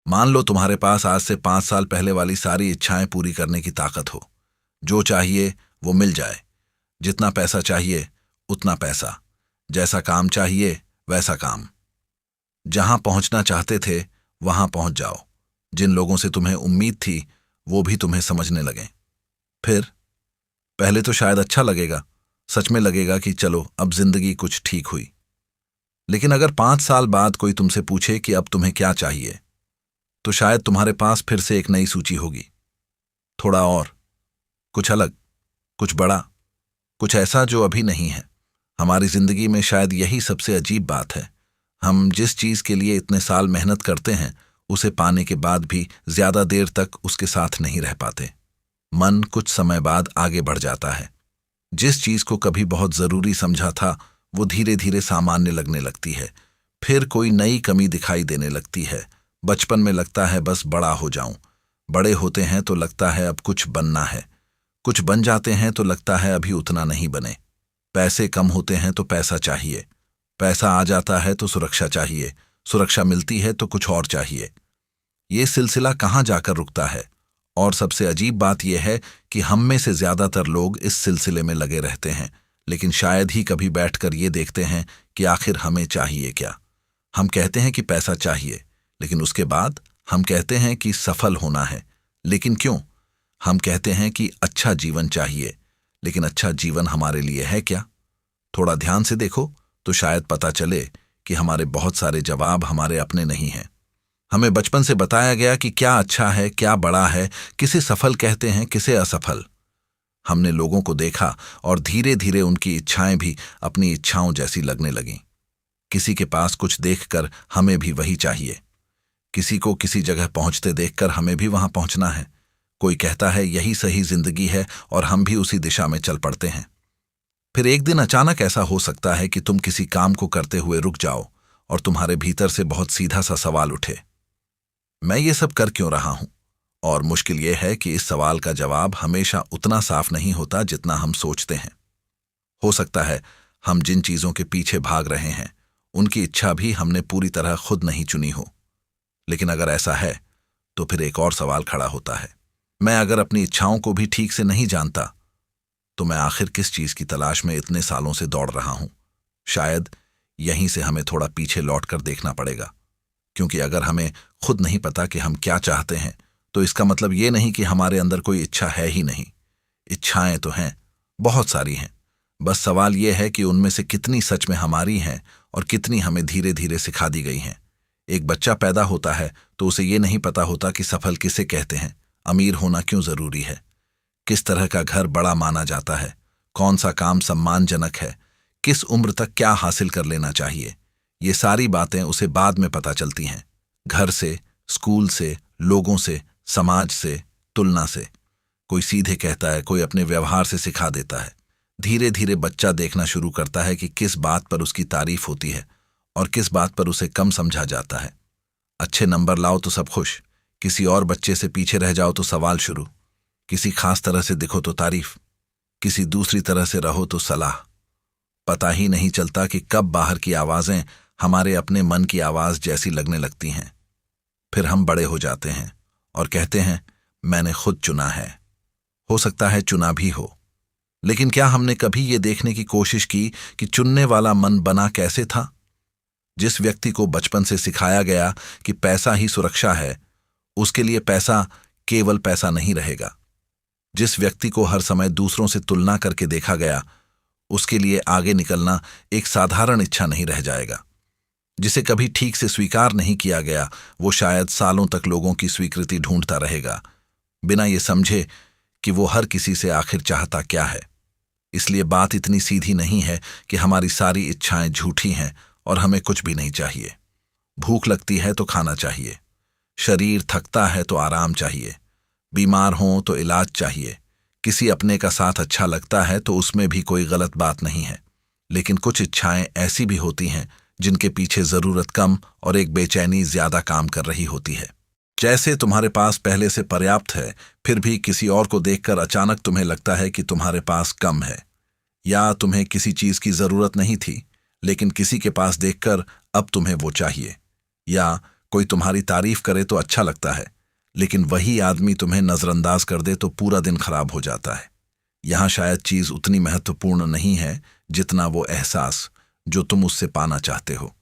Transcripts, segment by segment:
मान लो तुम्हारे पास आज से 5 साल पहले वाली सारी इच्छाएं पूरी करने की ताकत हो। जो चाहिए वो मिल जाए। जितना पैसा चाहिए उतना पैसा। जैसा काम चाहिए वैसा काम। जहां पहुंचना चाहते थे वहां पहुंच जाओ। जिन लोगों से तुम्हें उम्मीद थी वो भी तुम्हें समझने लगें। फिर पहले तो शायद अच्छा लगेगा, सच में लगेगा कि चलो अब जिंदगी कुछ ठीक हुई। लेकिन अगर 5 साल बाद कोई तुमसे पूछे कि अब तुम्हें क्या चाहिए, तो शायद तुम्हारे पास फिर से एक नई सूची होगी। थोड़ा और, कुछ अलग, कुछ बड़ा, कुछ ऐसा जो अभी नहीं है। हमारी जिंदगी में शायद यही सबसे अजीब बात है। हम जिस चीज के लिए इतने साल मेहनत करते हैं उसे पाने के बाद भी ज्यादा देर तक उसके साथ नहीं रह पाते। मन कुछ समय बाद आगे बढ़ जाता है। जिस चीज को कभी बहुत जरूरी समझा था वो धीरे धीरे सामान्य लगने लगती है। फिर कोई नई कमी दिखाई देने लगती है। बचपन में लगता है बस बड़ा हो जाऊं। बड़े होते हैं तो लगता है अब कुछ बनना है। कुछ बन जाते हैं तो लगता है अभी उतना नहीं बने। पैसे कम होते हैं तो पैसा चाहिए। पैसा आ जाता है तो सुरक्षा चाहिए। सुरक्षा मिलती है तो कुछ और चाहिए। ये सिलसिला कहाँ जाकर रुकता है? और सबसे अजीब बात यह है कि हम में से ज्यादातर लोग इस सिलसिले में लगे रहते हैं, लेकिन शायद ही कभी बैठकर ये देखते हैं कि आखिर हमें चाहिए क्या। हम कहते हैं कि पैसा चाहिए, लेकिन उसके बाद हम कहते हैं कि सफल होना है, लेकिन क्यों? हम कहते हैं कि अच्छा जीवन चाहिए, लेकिन अच्छा जीवन हमारे लिए है क्या? थोड़ा ध्यान से देखो तो शायद पता चले कि हमारे बहुत सारे जवाब हमारे अपने नहीं हैं। हमें बचपन से बताया गया कि क्या अच्छा है, क्या बड़ा है, किसे सफल कहते हैं, किसे असफल। हमने लोगों को देखा और धीरे धीरे उनकी इच्छाएं भी अपनी इच्छाओं जैसी लगने लगीं। किसी के पास कुछ देखकर हमें भी वही चाहिए। किसी को किसी जगह पहुंचते देखकर हमें भी वहां पहुंचना है। कोई कहता है यही सही जिंदगी है और हम भी उसी दिशा में चल पड़ते हैं। फिर एक दिन अचानक ऐसा हो सकता है कि तुम किसी काम को करते हुए रुक जाओ और तुम्हारे भीतर से बहुत सीधा सा सवाल उठे, मैं ये सब कर क्यों रहा हूं? और मुश्किल यह है कि इस सवाल का जवाब हमेशा उतना साफ नहीं होता जितना हम सोचते हैं। हो सकता है हम जिन चीजों के पीछे भाग रहे हैं उनकी इच्छा भी हमने पूरी तरह खुद नहीं चुनी हो। लेकिन अगर ऐसा है तो फिर एक और सवाल खड़ा होता है, मैं अगर अपनी इच्छाओं को भी ठीक से नहीं जानता तो मैं आखिर किस चीज की तलाश में इतने सालों से दौड़ रहा हूं? शायद यहीं से हमें थोड़ा पीछे लौटकर देखना पड़ेगा, क्योंकि अगर हमें खुद नहीं पता कि हम क्या चाहते हैं तो इसका मतलब ये नहीं कि हमारे अंदर कोई इच्छा है ही नहीं। इच्छाएं तो हैं, बहुत सारी हैं। बस सवाल यह है कि उनमें से कितनी सच में हमारी हैं और कितनी हमें धीरे धीरे सिखा दी गई हैं। एक बच्चा पैदा होता है तो उसे ये नहीं पता होता कि सफल किसे कहते हैं, अमीर होना क्यों जरूरी है, किस तरह का घर बड़ा माना जाता है, कौन सा काम सम्मानजनक है, किस उम्र तक क्या हासिल कर लेना चाहिए। ये सारी बातें उसे बाद में पता चलती हैं, घर से, स्कूल से, लोगों से, समाज से, तुलना से। कोई सीधे कहता है, कोई अपने व्यवहार से सिखा देता है। धीरे धीरे बच्चा देखना शुरू करता है कि किस बात पर उसकी तारीफ होती है और किस बात पर उसे कम समझा जाता है। अच्छे नंबर लाओ तो सब खुश, किसी और बच्चे से पीछे रह जाओ तो सवाल शुरू, किसी खास तरह से दिखो तो तारीफ, किसी दूसरी तरह से रहो तो सलाह। पता ही नहीं चलता कि कब बाहर की आवाजें हमारे अपने मन की आवाज जैसी लगने लगती हैं। फिर हम बड़े हो जाते हैं और कहते हैं मैंने खुद चुना है। हो सकता है चुना भी हो, लेकिन क्या हमने कभी ये देखने की कोशिश की कि चुनने वाला मन बना कैसे था? जिस व्यक्ति को बचपन से सिखाया गया कि पैसा ही सुरक्षा है, उसके लिए पैसा केवल पैसा नहीं रहेगा। जिस व्यक्ति को हर समय दूसरों से तुलना करके देखा गया, उसके लिए आगे निकलना एक साधारण इच्छा नहीं रह जाएगा। जिसे कभी ठीक से स्वीकार नहीं किया गया, वो शायद सालों तक लोगों की स्वीकृति ढूंढता रहेगा, बिना ये समझे कि वो हर किसी से आखिर चाहता क्या है। इसलिए बात इतनी सीधी नहीं है कि हमारी सारी इच्छाएं झूठी हैं और हमें कुछ भी नहीं चाहिए। भूख लगती है तो खाना चाहिए, शरीर थकता है तो आराम चाहिए, बीमार हों तो इलाज चाहिए, किसी अपने का साथ अच्छा लगता है तो उसमें भी कोई गलत बात नहीं है। लेकिन कुछ इच्छाएं ऐसी भी होती हैं जिनके पीछे जरूरत कम और एक बेचैनी ज्यादा काम कर रही होती है। जैसे तुम्हारे पास पहले से पर्याप्त है, फिर भी किसी और को देखकर अचानक तुम्हें लगता है कि तुम्हारे पास कम है। या तुम्हें किसी चीज की जरूरत नहीं थी, लेकिन किसी के पास देखकर अब तुम्हें वो चाहिए। या कोई तुम्हारी तारीफ करे तो अच्छा लगता है, लेकिन वही आदमी तुम्हें नजरअंदाज कर दे तो पूरा दिन खराब हो जाता है। यहां शायद चीज उतनी महत्वपूर्ण नहीं है जितना वो एहसास जो तुम उससे पाना चाहते हो।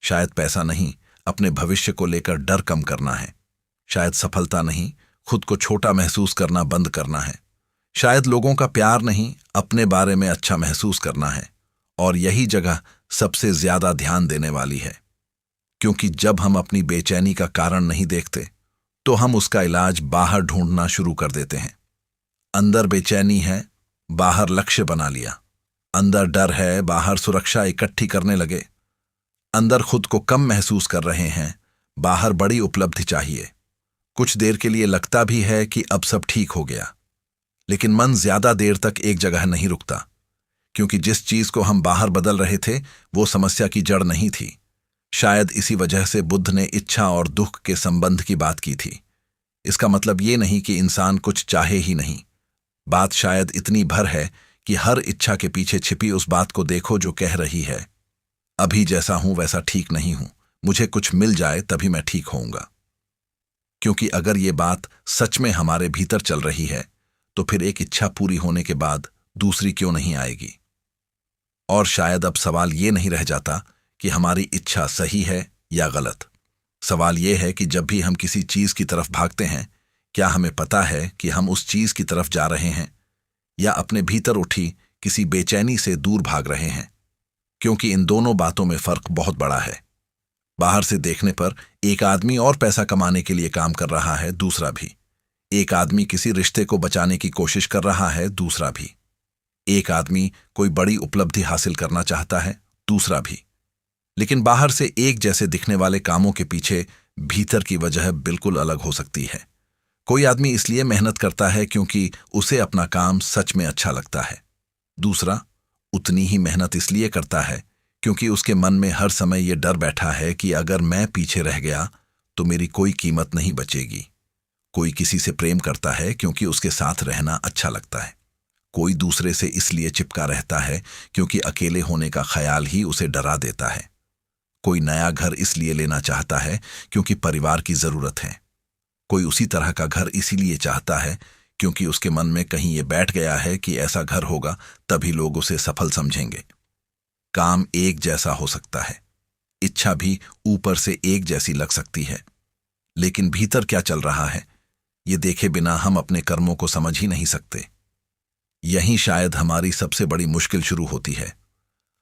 शायद पैसा नहीं, अपने भविष्य को लेकर डर कम करना है। शायद सफलता नहीं, खुद को छोटा महसूस करना बंद करना है। शायद लोगों का प्यार नहीं, अपने बारे में अच्छा महसूस करना है। और यही जगह सबसे ज्यादा ध्यान देने वाली है, क्योंकि जब हम अपनी बेचैनी का कारण नहीं देखते तो हम उसका इलाज बाहर ढूंढना शुरू कर देते हैं। अंदर बेचैनी है, बाहर लक्ष्य बना लिया। अंदर डर है, बाहर सुरक्षा इकट्ठी करने लगे। अंदर खुद को कम महसूस कर रहे हैं, बाहर बड़ी उपलब्धि चाहिए। कुछ देर के लिए लगता भी है कि अब सब ठीक हो गया, लेकिन मन ज्यादा देर तक एक जगह नहीं रुकता, क्योंकि जिस चीज को हम बाहर बदल रहे थे वो समस्या की जड़ नहीं थी। शायद इसी वजह से बुद्ध ने इच्छा और दुख के संबंध की बात की थी। इसका मतलब ये नहीं कि इंसान कुछ चाहे ही नहीं। बात शायद इतनी भर है कि हर इच्छा के पीछे छिपी उस बात को देखो जो कह रही है, अभी जैसा हूं वैसा ठीक नहीं हूं, मुझे कुछ मिल जाए तभी मैं ठीक होऊंगा। क्योंकि अगर ये बात सच में हमारे भीतर चल रही है तो फिर एक इच्छा पूरी होने के बाद दूसरी क्यों नहीं आएगी। और शायद अब सवाल ये नहीं रह जाता कि हमारी इच्छा सही है या गलत। सवाल ये है कि जब भी हम किसी चीज की तरफ भागते हैं, क्या हमें पता है कि हम उस चीज की तरफ जा रहे हैं या अपने भीतर उठी किसी बेचैनी से दूर भाग रहे हैं। क्योंकि इन दोनों बातों में फर्क बहुत बड़ा है। बाहर से देखने पर एक आदमी और पैसा कमाने के लिए काम कर रहा है, दूसरा भी। एक आदमी किसी रिश्ते को बचाने की कोशिश कर रहा है, दूसरा भी। एक आदमी कोई बड़ी उपलब्धि हासिल करना चाहता है, दूसरा भी। लेकिन बाहर से एक जैसे दिखने वाले कामों के पीछे भीतर की वजह बिल्कुल अलग हो सकती है। कोई आदमी इसलिए मेहनत करता है क्योंकि उसे अपना काम सच में अच्छा लगता है। दूसरा उतनी ही मेहनत इसलिए करता है क्योंकि उसके मन में हर समय ये डर बैठा है कि अगर मैं पीछे रह गया तो मेरी कोई कीमत नहीं बचेगी। कोई किसी से प्रेम करता है क्योंकि उसके साथ रहना अच्छा लगता है। कोई दूसरे से इसलिए चिपका रहता है क्योंकि अकेले होने का ख्याल ही उसे डरा देता है। कोई नया घर इसलिए लेना चाहता है क्योंकि परिवार की जरूरत है। कोई उसी तरह का घर इसीलिए चाहता है क्योंकि उसके मन में कहीं ये बैठ गया है कि ऐसा घर होगा तभी लोग उसे सफल समझेंगे। काम एक जैसा हो सकता है, इच्छा भी ऊपर से एक जैसी लग सकती है, लेकिन भीतर क्या चल रहा है ये देखे बिना हम अपने कर्मों को समझ ही नहीं सकते। यहीं शायद हमारी सबसे बड़ी मुश्किल शुरू होती है।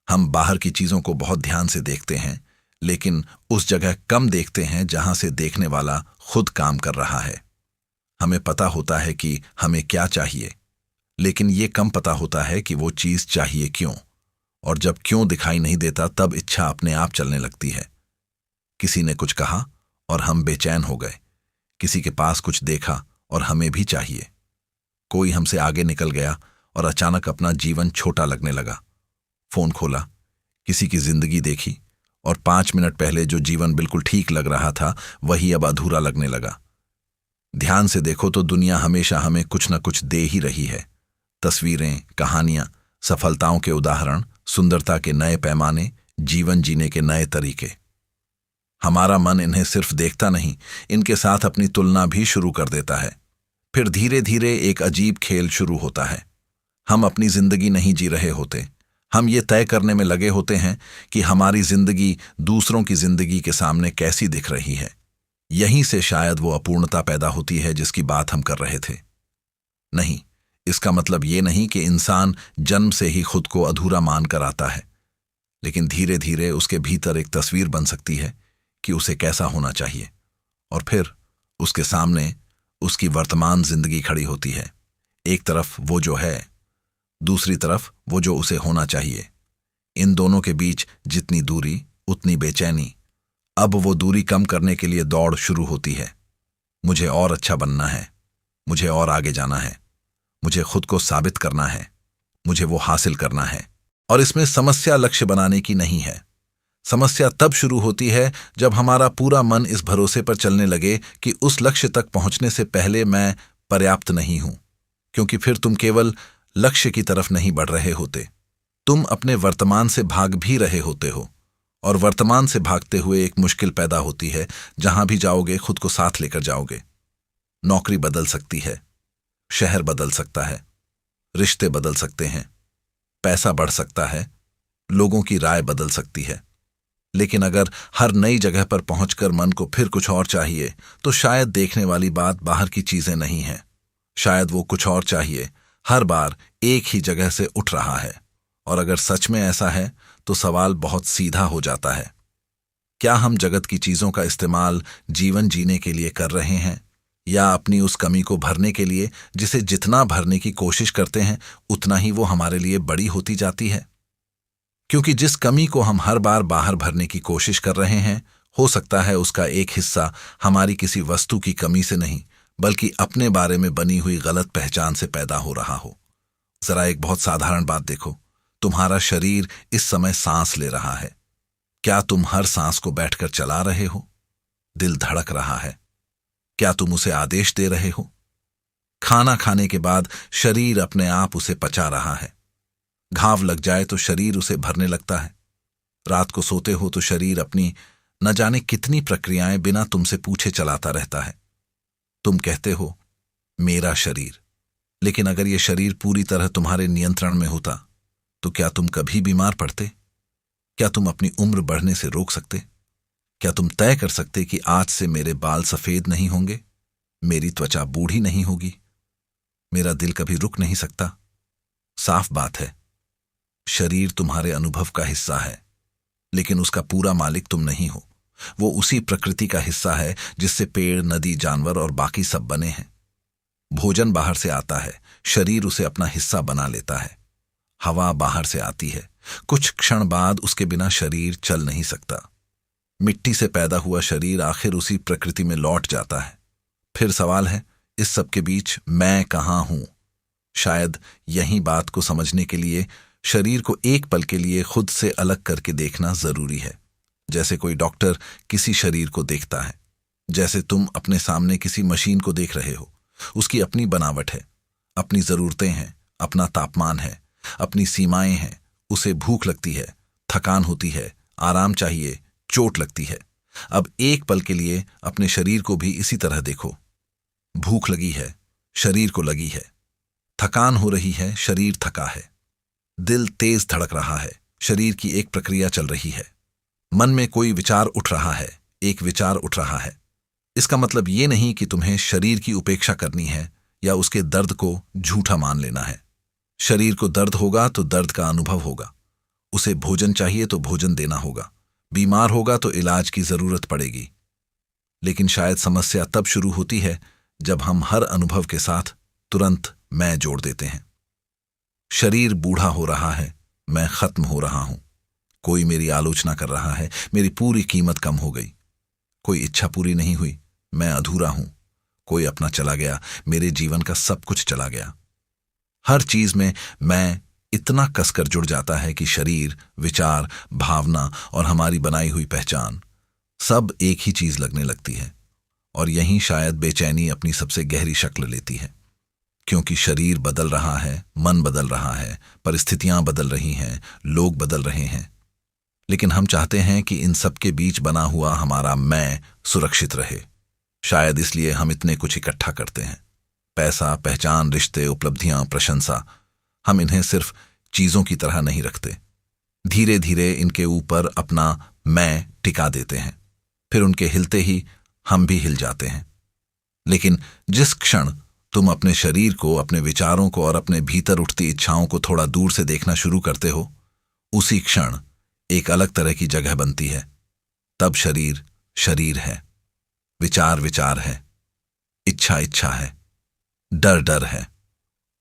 हम बाहर की चीजों को बहुत ध्यान से देखते हैं, लेकिन उस जगह कम देखते हैं जहां से देखने वाला खुद काम कर रहा है। हमें पता होता है कि हमें क्या चाहिए, लेकिन ये कम पता होता है कि वो चीज चाहिए क्यों। और जब क्यों दिखाई नहीं देता तब इच्छा अपने आप चलने लगती है। किसी ने कुछ कहा और हम बेचैन हो गए। किसी के पास कुछ देखा और हमें भी चाहिए। कोई हमसे आगे निकल गया और अचानक अपना जीवन छोटा लगने लगा। फोन खोला, किसी की जिंदगी देखी और 5 मिनट पहले जो जीवन बिल्कुल ठीक लग रहा था वही अब अधूरा लगने लगा। ध्यान से देखो तो दुनिया हमेशा हमें कुछ न कुछ दे ही रही है। तस्वीरें, कहानियां, सफलताओं के उदाहरण, सुंदरता के नए पैमाने, जीवन जीने के नए तरीके। हमारा मन इन्हें सिर्फ देखता नहीं, इनके साथ अपनी तुलना भी शुरू कर देता है। फिर धीरे धीरे एक अजीब खेल शुरू होता है। हम अपनी जिंदगी नहीं जी रहे होते, हम ये तय करने में लगे होते हैं कि हमारी जिंदगी दूसरों की जिंदगी के सामने कैसी दिख रही है। यहीं से शायद वो अपूर्णता पैदा होती है जिसकी बात हम कर रहे थे। नहीं, इसका मतलब ये नहीं कि इंसान जन्म से ही खुद को अधूरा मानकर आता है, लेकिन धीरे धीरे उसके भीतर एक तस्वीर बन सकती है कि उसे कैसा होना चाहिए, और फिर उसके सामने उसकी वर्तमान जिंदगी खड़ी होती है। एक तरफ वो जो है, दूसरी तरफ वो जो उसे होना चाहिए। इन दोनों के बीच जितनी दूरी उतनी बेचैनी। अब वो दूरी कम करने के लिए दौड़ शुरू होती है। मुझे और अच्छा बनना है, मुझे और आगे जाना है, मुझे खुद को साबित करना है, मुझे वो हासिल करना है। और इसमें समस्या लक्ष्य बनाने की नहीं है। समस्या तब शुरू होती है जब हमारा पूरा मन इस भरोसे पर चलने लगे कि उस लक्ष्य तक पहुंचने से पहले मैं पर्याप्त नहीं हूं, क्योंकि फिर तुम केवल लक्ष्य की तरफ नहीं बढ़ रहे होते, तुम अपने वर्तमान से भाग भी रहे होते हो। और वर्तमान से भागते हुए एक मुश्किल पैदा होती है। जहां भी जाओगे खुद को साथ लेकर जाओगे। नौकरी बदल सकती है, शहर बदल सकता है, रिश्ते बदल सकते हैं, पैसा बढ़ सकता है, लोगों की राय बदल सकती है। लेकिन अगर हर नई जगह पर पहुंचकर मन को फिर कुछ और चाहिए, तो शायद देखने वाली बात बाहर की चीजें नहीं है। शायद वो कुछ और चाहिए हर बार एक ही जगह से उठ रहा है। और अगर सच में ऐसा है तो सवाल बहुत सीधा हो जाता है। क्या हम जगत की चीजों का इस्तेमाल जीवन जीने के लिए कर रहे हैं, या अपनी उस कमी को भरने के लिए जिसे जितना भरने की कोशिश करते हैं उतना ही वो हमारे लिए बड़ी होती जाती है? क्योंकि जिस कमी को हम हर बार बाहर भरने की कोशिश कर रहे हैं, हो सकता है उसका एक हिस्सा हमारी किसी वस्तु की कमी से नहीं, बल्कि अपने बारे में बनी हुई गलत पहचान से पैदा हो रहा हो। जरा एक बहुत साधारण बात देखो। तुम्हारा शरीर इस समय सांस ले रहा है। क्या तुम हर सांस को बैठकर चला रहे हो? दिल धड़क रहा है। क्या तुम उसे आदेश दे रहे हो? खाना खाने के बाद शरीर अपने आप उसे पचा रहा है। घाव लग जाए तो शरीर उसे भरने लगता है। रात को सोते हो तो शरीर अपनी न जाने कितनी प्रक्रियाएं बिना तुमसे पूछे चलाता रहता है। तुम कहते हो मेरा शरीर, लेकिन अगर यह शरीर पूरी तरह तुम्हारे नियंत्रण में होता तो क्या तुम कभी बीमार पड़ते? क्या तुम अपनी उम्र बढ़ने से रोक सकते? क्या तुम तय कर सकते कि आज से मेरे बाल सफेद नहीं होंगे, मेरी त्वचा बूढ़ी नहीं होगी, मेरा दिल कभी रुक नहीं सकता? साफ बात है, शरीर तुम्हारे अनुभव का हिस्सा है, लेकिन उसका पूरा मालिक तुम नहीं हो। वो उसी प्रकृति का हिस्सा है जिससे पेड़, नदी, जानवर और बाकी सब बने हैं। भोजन बाहर से आता है, शरीर उसे अपना हिस्सा बना लेता है। हवा बाहर से आती है, कुछ क्षण बाद उसके बिना शरीर चल नहीं सकता। मिट्टी से पैदा हुआ शरीर आखिर उसी प्रकृति में लौट जाता है। फिर सवाल है, इस सब के बीच मैं कहाँ हूं? शायद यही बात को समझने के लिए शरीर को एक पल के लिए खुद से अलग करके देखना जरूरी है। जैसे कोई डॉक्टर किसी शरीर को देखता है, जैसे तुम अपने सामने किसी मशीन को देख रहे हो। उसकी अपनी बनावट है, अपनी जरूरतें हैं, अपना तापमान है, अपनी सीमाएं हैं। उसे भूख लगती है, थकान होती है, आराम चाहिए, चोट लगती है। अब एक पल के लिए अपने शरीर को भी इसी तरह देखो। भूख लगी है, शरीर को लगी है। थकान हो रही है, शरीर थका है। दिल तेज धड़क रहा है, शरीर की एक प्रक्रिया चल रही है। मन में कोई विचार उठ रहा है, एक विचार उठ रहा है। इसका मतलब ये नहीं कि तुम्हें शरीर की उपेक्षा करनी है या उसके दर्द को झूठा मान लेना है। शरीर को दर्द होगा तो दर्द का अनुभव होगा। उसे भोजन चाहिए तो भोजन देना होगा। बीमार होगा तो इलाज की जरूरत पड़ेगी। लेकिन शायद समस्या तब शुरू होती है जब हम हर अनुभव के साथ तुरंत मैं जोड़ देते हैं। शरीर बूढ़ा हो रहा है, मैं खत्म हो रहा हूं। कोई मेरी आलोचना कर रहा है, मेरी पूरी कीमत कम हो गई। कोई इच्छा पूरी नहीं हुई, मैं अधूरा हूं। कोई अपना चला गया, मेरे जीवन का सब कुछ चला गया। हर चीज में मैं इतना कसकर जुड़ जाता है कि शरीर, विचार, भावना और हमारी बनाई हुई पहचान सब एक ही चीज लगने लगती है। और यहीं शायद बेचैनी अपनी सबसे गहरी शक्ल लेती है। क्योंकि शरीर बदल रहा है, मन बदल रहा है, परिस्थितियां बदल रही हैं, लोग बदल रहे हैं। लेकिन हम चाहते हैं कि इन सब के बीच बना हुआ हमारा मैं सुरक्षित रहे। शायद इसलिए हम इतने कुछ इकट्ठा करते हैं। पैसा, पहचान, रिश्ते, उपलब्धियां, प्रशंसा। हम इन्हें सिर्फ चीजों की तरह नहीं रखते। धीरे धीरे इनके ऊपर अपना मैं टिका देते हैं। फिर उनके हिलते ही हम भी हिल जाते हैं। लेकिन जिस क्षण तुम अपने शरीर को, अपने विचारों को और अपने भीतर उठती इच्छाओं को थोड़ा दूर से देखना शुरू करते हो, उसी क्षण एक अलग तरह की जगह बनती है। तब शरीर शरीर है, विचार विचार है, इच्छा इच्छा है, डर डर है,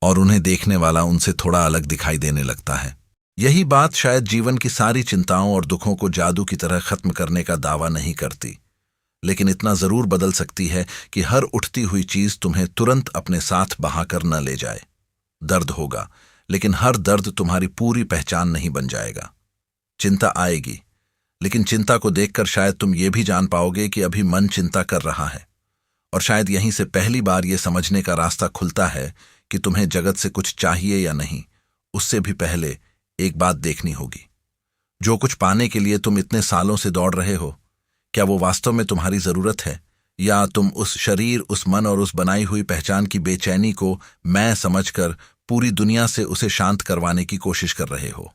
और उन्हें देखने वाला उनसे थोड़ा अलग दिखाई देने लगता है। यही बात शायद जीवन की सारी चिंताओं और दुखों को जादू की तरह खत्म करने का दावा नहीं करती, लेकिन इतना जरूर बदल सकती है कि हर उठती हुई चीज तुम्हें तुरंत अपने साथ बहाकर न ले जाए। दर्द होगा, लेकिन हर दर्द तुम्हारी पूरी पहचान नहीं बन जाएगा। चिंता आएगी, लेकिन चिंता को देखकर शायद तुम ये भी जान पाओगे कि अभी मन चिंता कर रहा है। और शायद यहीं से पहली बार ये समझने का रास्ता खुलता है कि तुम्हें जगत से कुछ चाहिए या नहीं, उससे भी पहले एक बात देखनी होगी। जो कुछ पाने के लिए तुम इतने सालों से दौड़ रहे हो, क्या वो वास्तव में तुम्हारी जरूरत है, या तुम उस शरीर, उस मन और उस बनाई हुई पहचान की बेचैनी को मैं समझकर पूरी दुनिया से उसे शांत करवाने की कोशिश कर रहे हो?